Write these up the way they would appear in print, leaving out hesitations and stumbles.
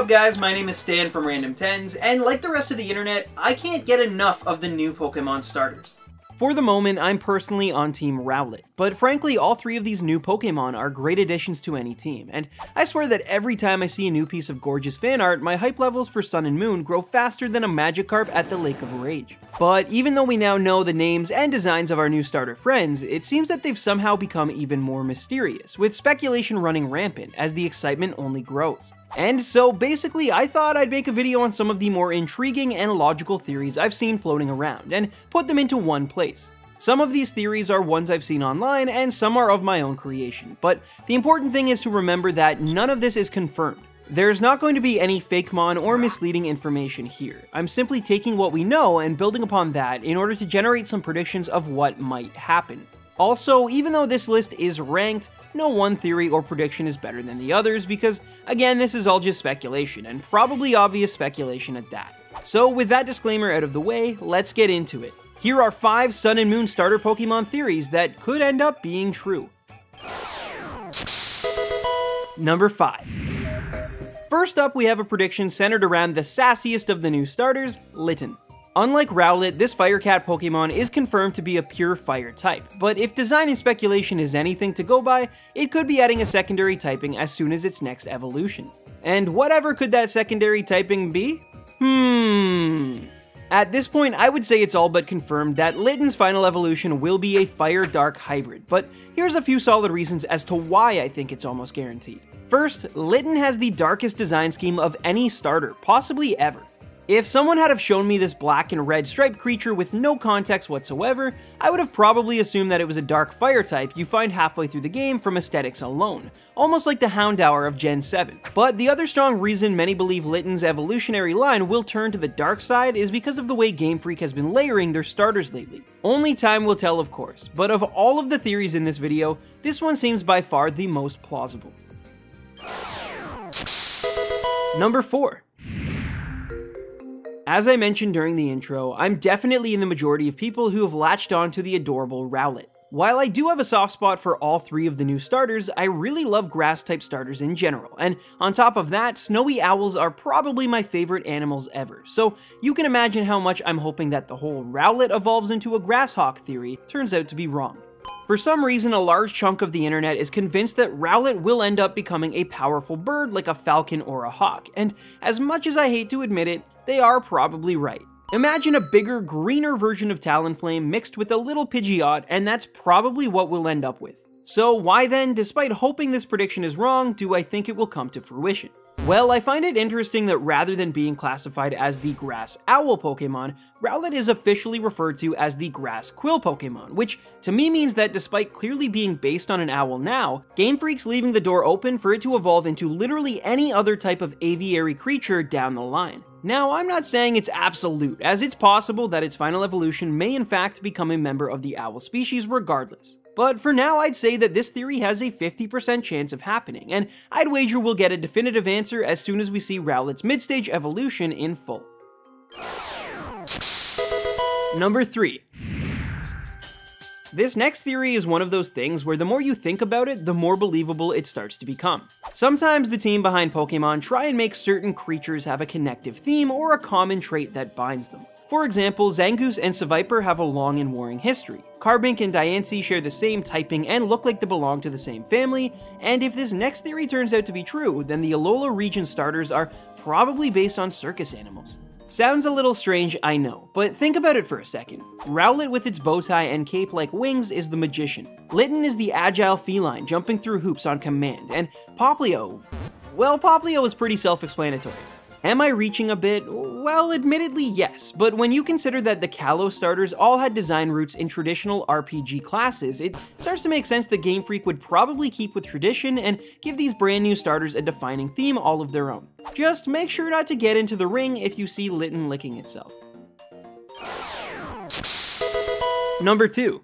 up guys, my name is Stan from Random Tens, and like the rest of the internet, I can't get enough of the new Pokemon starters. For the moment, I'm personally on Team Rowlet, but frankly, all three of these new Pokemon are great additions to any team, and I swear that every time I see a new piece of gorgeous fan art, my hype levels for Sun and Moon grow faster than a Magikarp at the Lake of Rage. But even though we now know the names and designs of our new starter friends, it seems that they've somehow become even more mysterious, with speculation running rampant as the excitement only grows. And so basically, I thought I'd make a video on some of the more intriguing and logical theories I've seen floating around, and put them into one place. Some of these theories are ones I've seen online, and some are of my own creation, but the important thing is to remember that none of this is confirmed. There's not going to be any fakemon or misleading information here. I'm simply taking what we know and building upon that in order to generate some predictions of what might happen. Also, even though this list is ranked, no one theory or prediction is better than the others because, again, this is all just speculation, and probably obvious speculation at that. So with that disclaimer out of the way, let's get into it. Here are 5 Sun and Moon starter Pokemon theories that could end up being true. Number 5. First up, we have a prediction centered around the sassiest of the new starters, Litten. Unlike Rowlet, this Fire Cat Pokemon is confirmed to be a pure fire type, but if design and speculation is anything to go by, it could be adding a secondary typing as soon as its next evolution. And whatever could that secondary typing be? At this point, I would say it's all but confirmed that Litten's final evolution will be a Fire-Dark hybrid, but here's a few solid reasons as to why I think it's almost guaranteed. First, Litten has the darkest design scheme of any starter, possibly ever. If someone had have shown me this black and red striped creature with no context whatsoever, I would have probably assumed that it was a dark fire type you find halfway through the game from aesthetics alone, almost like the Houndour of Gen 7. But the other strong reason many believe Litten's evolutionary line will turn to the dark side is because of the way Game Freak has been layering their starters lately. Only time will tell, of course, but of all of the theories in this video, this one seems by far the most plausible. Number 4. As I mentioned during the intro, I'm definitely in the majority of people who have latched on to the adorable Rowlet. While I do have a soft spot for all 3 of the new starters, I really love grass-type starters in general, and on top of that, snowy owls are probably my favorite animals ever, so you can imagine how much I'm hoping that the whole Rowlet evolves into a grasshawk theory turns out to be wrong. For some reason, a large chunk of the internet is convinced that Rowlet will end up becoming a powerful bird like a falcon or a hawk, and as much as I hate to admit it, they are probably right. Imagine a bigger, greener version of Talonflame mixed with a little Pidgeot, and that's probably what we'll end up with. So why then, despite hoping this prediction is wrong, do I think it will come to fruition? Well, I find it interesting that rather than being classified as the Grass Owl Pokemon, Rowlet is officially referred to as the Grass Quill Pokemon, which to me means that despite clearly being based on an owl now, Game Freak's leaving the door open for it to evolve into literally any other type of aviary creature down the line. Now, I'm not saying it's absolute, as it's possible that its final evolution may in fact become a member of the owl species regardless. But for now, I'd say that this theory has a 50% chance of happening, and I'd wager we'll get a definitive answer as soon as we see Rowlet's mid-stage evolution in full. Number 3. This next theory is one of those things where the more you think about it, the more believable it starts to become. Sometimes the team behind Pokemon try and make certain creatures have a connective theme or a common trait that binds them. For example, Zangoose and Seviper have a long and warring history. Carbink and Diancie share the same typing and look like they belong to the same family, and if this next theory turns out to be true, then the Alola region starters are probably based on circus animals. Sounds a little strange, I know, but think about it for a second. Rowlet with its bow tie and cape-like wings is the magician. Litten is the agile feline jumping through hoops on command, and Popplio, well, Popplio is pretty self-explanatory. Am I reaching a bit? Well, admittedly yes, but when you consider that the Kalos starters all had design roots in traditional RPG classes, it starts to make sense that Game Freak would probably keep with tradition and give these brand new starters a defining theme all of their own. Just make sure not to get into the ring if you see Litten licking itself. Number 2.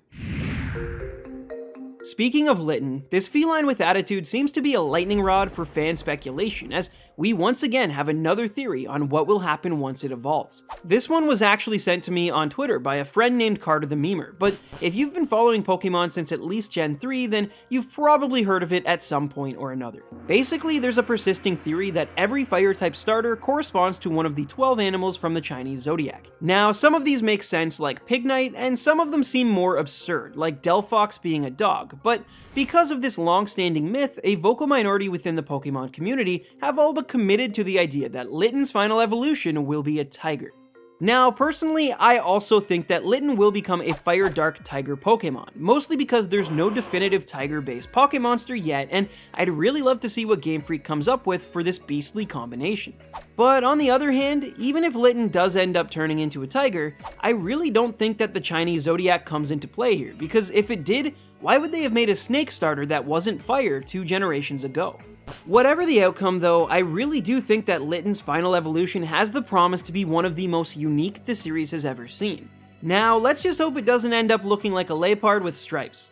Speaking of Litten, this feline with attitude seems to be a lightning rod for fan speculation, as we once again have another theory on what will happen once it evolves. This one was actually sent to me on Twitter by a friend named Carter the Memer, but if you've been following Pokemon since at least Gen 3, then you've probably heard of it at some point or another. Basically, there's a persisting theory that every fire-type starter corresponds to one of the 12 animals from the Chinese zodiac. Now, some of these make sense, like Pignite, and some of them seem more absurd, like Delphox being a dog. But because of this long-standing myth, a vocal minority within the Pokemon community have all but committed to the idea that Litten's final evolution will be a tiger. Now, personally, I also think that Litten will become a Fire Dark Tiger Pokemon, mostly because there's no definitive tiger-based Poké Monster yet, and I'd really love to see what Game Freak comes up with for this beastly combination. But on the other hand, even if Litten does end up turning into a tiger, I really don't think that the Chinese zodiac comes into play here, because if it did, why would they have made a snake starter that wasn't fire 2 generations ago? Whatever the outcome though, I really do think that Litten's final evolution has the promise to be one of the most unique the series has ever seen. Now, let's just hope it doesn't end up looking like a leopard with stripes.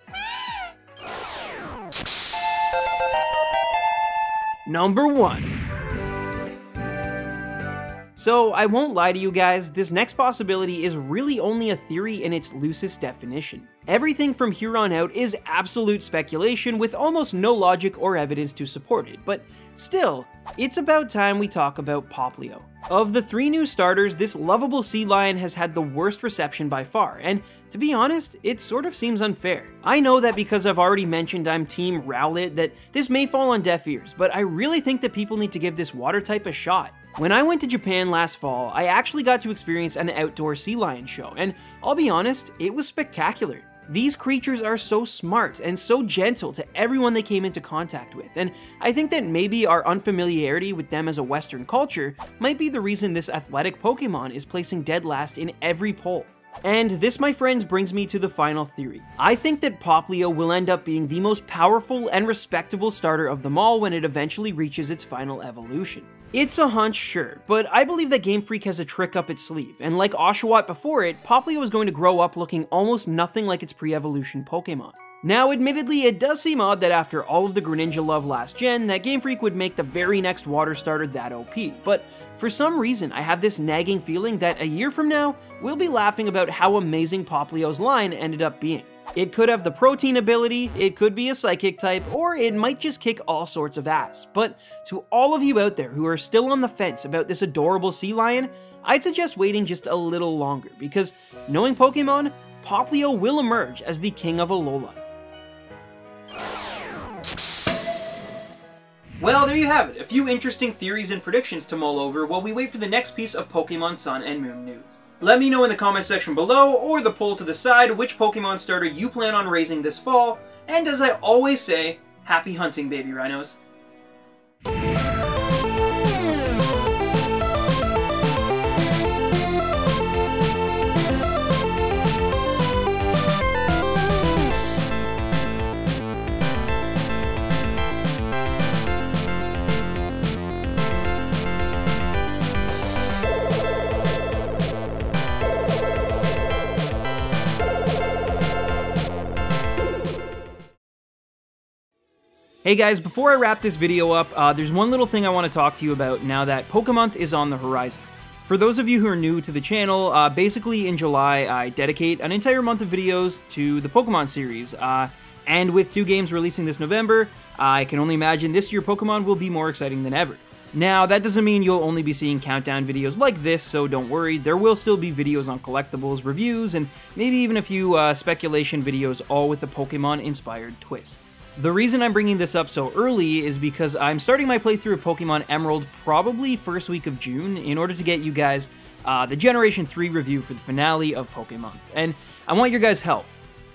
Number 1. So, I won't lie to you guys, this next possibility is really only a theory in its loosest definition. Everything from here on out is absolute speculation with almost no logic or evidence to support it, but still, it's about time we talk about Popplio. Of the 3 new starters, this lovable sea lion has had the worst reception by far, and to be honest, it sort of seems unfair. I know that because I've already mentioned I'm Team Rowlet that this may fall on deaf ears, but I really think that people need to give this water type a shot. When I went to Japan last fall, I actually got to experience an outdoor sea lion show, and I'll be honest, it was spectacular. These creatures are so smart and so gentle to everyone they came into contact with, and I think that maybe our unfamiliarity with them as a Western culture might be the reason this athletic Pokemon is placing dead last in every poll. And this, my friends, brings me to the final theory. I think that Popplio will end up being the most powerful and respectable starter of them all when it eventually reaches its final evolution. It's a hunch, sure, but I believe that Game Freak has a trick up its sleeve, and like Oshawott before it, Popplio is going to grow up looking almost nothing like its pre-evolution Pokemon. Now, admittedly, it does seem odd that after all of the Greninja love last gen, that Game Freak would make the very next water starter that OP, but for some reason, I have this nagging feeling that a year from now, we'll be laughing about how amazing Popplio's line ended up being. It could have the protein ability, it could be a psychic type, or it might just kick all sorts of ass. But to all of you out there who are still on the fence about this adorable sea lion, I'd suggest waiting just a little longer, because knowing Pokemon, Popplio will emerge as the king of Alola. Well, there you have it, a few interesting theories and predictions to mull over while we wait for the next piece of Pokemon Sun and Moon news. Let me know in the comment section below, or the poll to the side, which Pokemon starter you plan on raising this fall, and as I always say, happy hunting, baby rhinos. Hey guys, before I wrap this video up, there's one little thing I want to talk to you about now that Pokemonth is on the horizon. For those of you who are new to the channel, basically in July I dedicate an entire month of videos to the Pokemon series, and with 2 games releasing this November, I can only imagine this year Pokemon will be more exciting than ever. Now, that doesn't mean you'll only be seeing countdown videos like this, so don't worry, there will still be videos on collectibles, reviews, and maybe even a few speculation videos, all with a Pokemon-inspired twist. The reason I'm bringing this up so early is because I'm starting my playthrough of Pokemon Emerald probably first week of June in order to get you guys the Generation 3 review for the finale of Pokemonth, and I want your guys' help.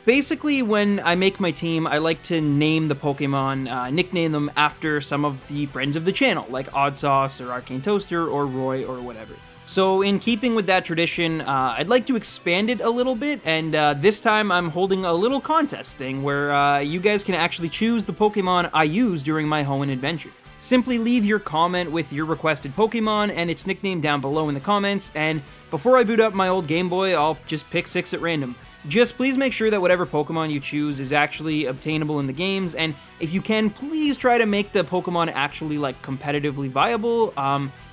Basically, when I make my team, I like to name the Pokemon, nickname them after some of the friends of the channel, like Odd Sauce or Arcane Toaster or Roy or whatever. So in keeping with that tradition, I'd like to expand it a little bit, and this time I'm holding a little contest thing where you guys can actually choose the Pokemon I use during my Hoenn adventure. Simply leave your comment with your requested Pokemon and its nickname down below in the comments, and before I boot up my old Game Boy, I'll just pick 6 at random. Just please make sure that whatever Pokemon you choose is actually obtainable in the games, and if you can, please try to make the Pokemon actually, like, competitively viable.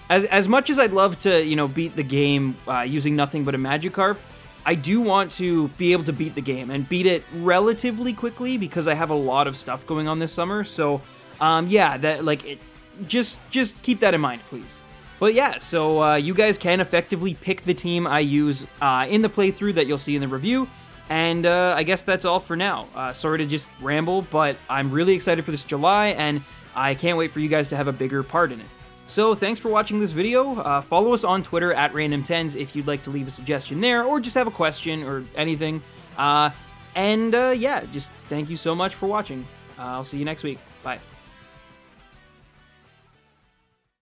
As much as I'd love to, you know, beat the game using nothing but a Magikarp, I do want to be able to beat the game, and beat it relatively quickly, because I have a lot of stuff going on this summer, so, yeah, that, like, just keep that in mind, please. But yeah, so you guys can effectively pick the team I use in the playthrough that you'll see in the review, and I guess that's all for now. Sorry to just ramble, but I'm really excited for this July, and I can't wait for you guys to have a bigger part in it. So thanks for watching this video. Follow us on Twitter at randomtens if you'd like to leave a suggestion there, or just have a question or anything. Yeah, just thank you so much for watching. I'll see you next week. Bye.